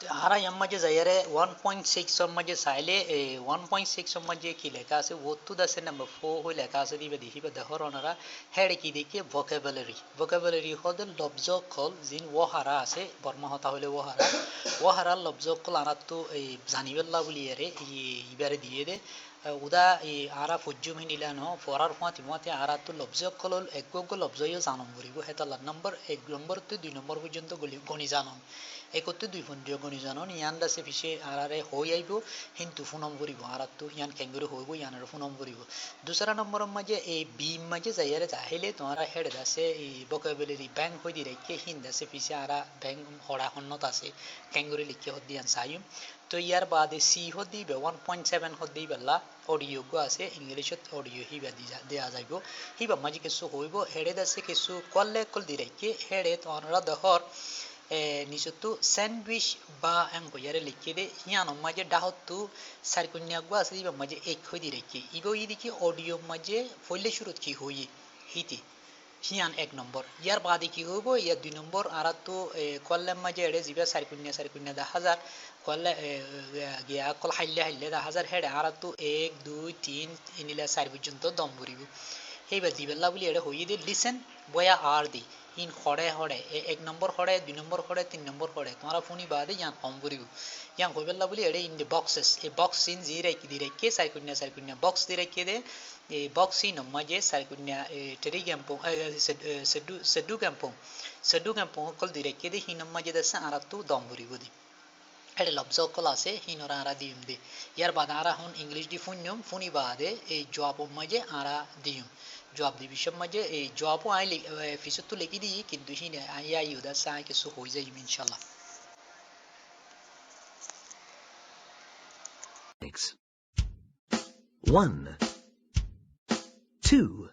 Hara yammaje zayare 1.6 yammaje saile 1.6 yammaje ki লেখা আছে wottu dase number 4 হই লেখা আছে দিবে দেখিবে দেখর অনারা হেড কি দেখে vocabulary হদে লব্জকল জিন ওহারা আছে বর্মা হতা হইলে ওহারা লব্জকল আনাতু এই জানিবেল্লা বলিয়ারে ইবারে দিয়ে দে উদা এই আরা ফুজ্জুম হিনিলানো ফরার ফুয়াতি আরাতু লব্জকল একগগ লব্জয় জানম করিব হেতালা নম্বর 1 নম্বর তে 2 নম্বর পর্যন্ত গণি জানম একত্রে দুই ফন্ডিও গণি জানন ইয়ান দাসে ফিসে আরারে হই আইব কিন্তু ফুনম করিব আরাতু ইয়ান কেঙ্গুরি হইব ইয়ানের ফুনম করিব দুসরা নম্বর মাঝে এই বিম মাঝে যাইয়ারে যাইলে তোমারা হেড দাসে এই vocabulary ব্যাংক হই দি রাইকে হিন দাসে ফিসে আরা ব্যাংক হড়া হন্নত আছে কেঙ্গুরি লিখে হদ দিয়ান সাইম তো ইয়ার বাদে সি হদ দিবে 1.7 হদ দিবেলা অডিও গো আছে ইংলিশত অডিও হিবা দেয়া যাইব হিবা মাঝে কিছু হইব হেডে দাসে কিছু কল্লে কল দি রাইকে হেডে তোমারা দহর নিচতো স্যান্ডউইচ বা এঙ্কয়ারে লিখে দে হিয়ানো মাঝে ডাহতু সারকুন্যা গো আছে ইবা মাঝে এক হই দি রাখি ইগো ইদিকে অডিও মাঝে ফইলে শুরুত কি হই হিতি হিয়ান এক নম্বর ইয়ার বাদে কি হইব ইয়ার 2 নম্বর আর তো কল্লাম মাঝে এড়ে জিবা সারকুন্যা 10,000 কল্লা গিয়া কল হাইলে 10,000 হেডে আর তো 1 2 3 ইনিলা 4 পর্যন্ত দম ভরিব এইবার দিবেল্লা বলি এড়ে হই দে লিসেন বয়া আর দি ইন হড়ে এক নম্বর হড়ে 2 নম্বর হড়ে 3 নম্বর হড়ে তোমারা ফোনি বাদে ইয়ান কম করিব ইয়ান কইবেল্লা বলি এড়ে in the boxes a box in জি রাখি দি রাখি সারকুন্যা বক্স দি রাখি দে e boxi no maje sarkunya teri gampong sedu gampong kol direke de hinam maje dasa aratu domburi budi ede lobzo kol ase hinora ara diumde yar bad ara hon english di funyum funi bade e jawab maje ara dium jawab division maje e jawab ai fisatu leki di kintu hine aya yuda sa ke su hoi jay inshallah. 1 2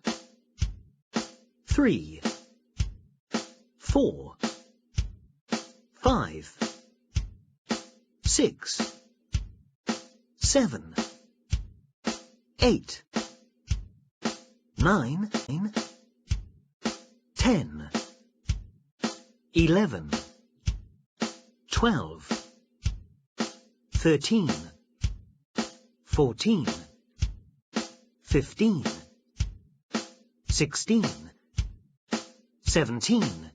3 4 5 6 7 8 9 10 11 12 13 14 15 16 17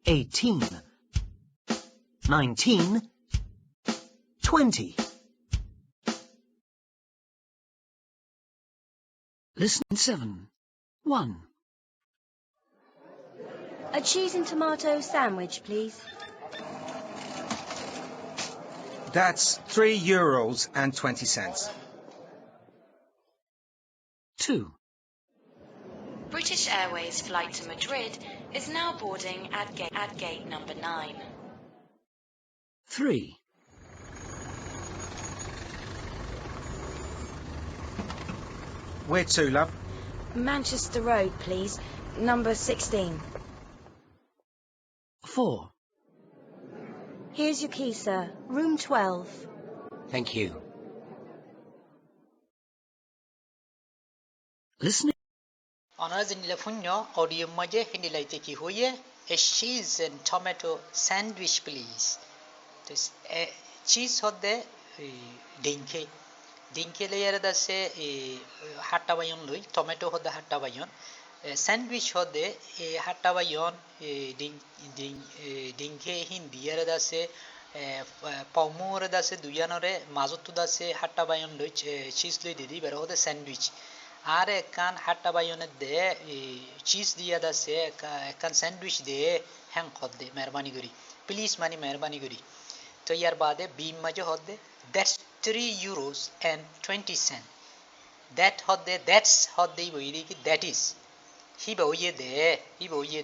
18 19 20 Listen 7 1 A cheese and tomato sandwich, please. That's €3.20. 2 British Airways flight to Madrid is now boarding at gate number 9. 3 Where to, love? Manchester Road, please. Number 16. 4 Here's your key, sir. Room 12. Thank you. Listening. Onar zinile funyo audio maje hindilaite ki hoye a cheese and tomato sandwich please. This cheese hodde dinke layer dase hatta bayon lui tomato hodde hatta bayon sandwich hodde hatta bayon dinke hindi yer dase paumur dase duyanore mazottu dase hatta bayon lui cheese lui didi bero hodde sandwich R একান Hatta বাইনে they cheese দিয়া দাসে একান sandwich দে hang খদ দে মেহরবানি করি please মানি মেহরবানি করি তো ইয়ার বাদে বিম মাঝে হদ দে দ্যাটস €3.20 দ্যাট হদ দে দ্যাটস হদ দে বই দি কি দ্যাট ইজ হি বইয়ে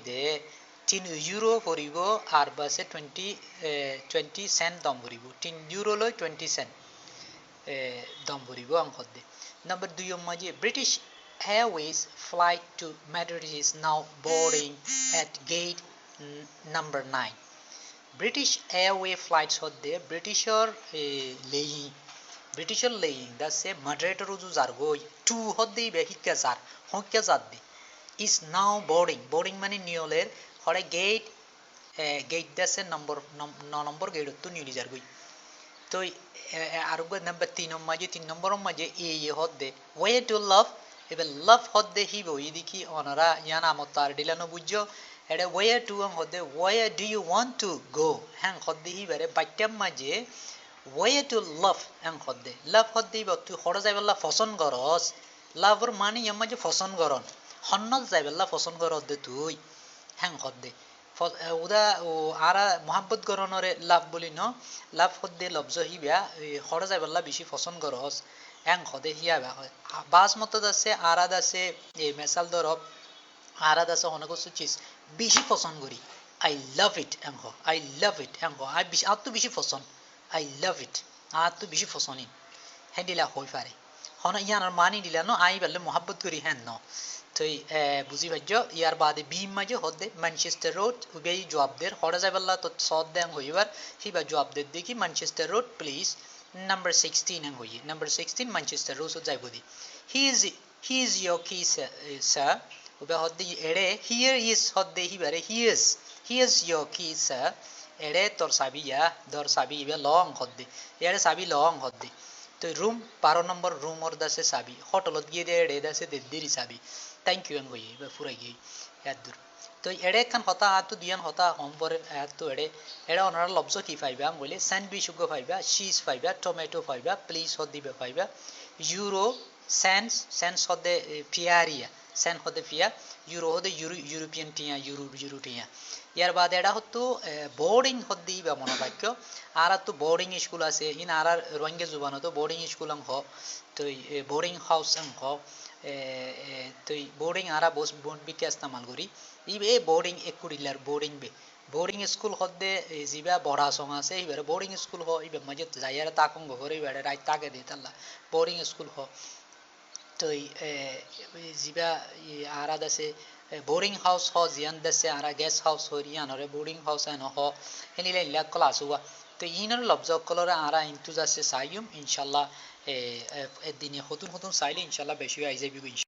দে €3 পড়িব আর বাসে 20 সেন্ট দাম পড়িব €3 লয় 20 সেন্ট দাম পড়িব আং হদ দে Number 2 maje British Airways flight to Madrid is now boarding at gate number 9. British Airways flights hodde Britisher laying that's a Madrid ruju zargo 2 hodde be hikka zar hokka zadde is now boarding mane nioler hore gate gate দাসে নম্বর 9 নম্বর gate তো newly যার গই তো আর number 3 নম্বর মাঝে হদ্দে way to লাভ এবার লাভ হদ্দে হি বই দেখি অনারা ইয়ান আমতার ডিলানো বুঝছো এটা ওয়ে টু হদ্দে way do you want to go হ্যাঁ হদ্দে হি বারে বাক্যাম মাঝে ওয়ে টু লাভ হ্যাঁ হদ্দে লাভ হদ্দে বা তুই হড় যাইবেলা পছন্দ করস লাভর মানে ইয়ার মাঝে পছন্দ করন হন্নত যাইবেলা পছন্দ কর হদ্দে তুই হ্যাঁ হদ্দে উদা ও আরা মোহাব্বত গরনরে লাভ বলি ন লাভ হদ্দে লব্জ হিবা হড় যাইবেলা বেশি পছন্দ করস এং হদে হিয়া বা হয় বাস মতদ আছে আরাদ আছে এই মেসাল দরব আরাদ আছে অনেক কিছু চিজ বেশি পছন্দ করি আই লাভ ইট এং হ আই লাভ ইট এং হ আই বেশি আর তো বেশি পছন্দ আই লাভ ইট আর তো বেশি পছন্দ হ্যাঁ দিলা হই পারে হন ইয়ানার মানি দিলা ন আই বললে মোহাব্বত করি হ্যাঁ ন তো বুঝি পাইছ ইয়ার বাদে বি মাঝে হদে ম্যানচেস্টার রোড উবেই জবাবদের হড়া যাইবাল্লা তো সদ দেন হইবার হিবা জবাবদের দেখি Manchester road please number 16 ang hoye number 16 Manchester Rose jaibo di he is your key sir obe hodde ere here is hodde hi bare he is your key sir ere tor sabi ya dor sabi be long hodde ere sabi long hodde to room 12 number room or dase sabi hotel od giye de ere dase de diri sabi thank you ang hoye be pura gi yadur তো এড়ে কান হতা আতু দিয়ান হতা হোমবরে আতু এড়ে অনারা লব্জ কি পাইবা বলে sandwich Hugo পাইবা cheese পাইবা tomato পাইবা প্লিজ হদ দিবে পাইবা ইউরো সেন্স হদে পিয়ারিয়া সেন হদে পিয়া ইউরো হদে ইউরোপিয়ান টিয়া ইউরো টিয়া ইয়ার বাদে এটা হতো বোর্ডিং হদ দিবা মনোবাক্য আর তো বোর্ডিং স্কুল আছে ইন আর রোহিঙ্গা জুবানো তো বোর্ডিং স্কুল আং হ তো বোর্ডিং হাউস আং হ তো বোর্ডিং আরা বস বোন বিকে ইস্তেমাল করি ইবে বোর্ডিং একুডিলার বোর্ডিং বে বোর্ডিং স্কুল হদে জিবা বড়া সং আছে ইবে বোর্ডিং স্কুল হ ইবে মজে যাইয়ার তাকং ঘরে ইবে রাই তাকে দে তাল্লা বোর্ডিং স্কুল হ তো জিবা আরাদ আছে বোর্ডিং হাউস হ জিয়ান দছে আরা গেস্ট হাউস হরিয়ান হরে বোর্ডিং হাউস এন হ হেনিলে ইলা ক্লাস হুয়া তো ইনর লব্জ কলরে আরা ইনটু যাচ্ছে সাইয়ুম ইনশাআল্লাহ এ দিনে হতুন সাইলে ইনশাআল্লাহ বেশি আই যাবি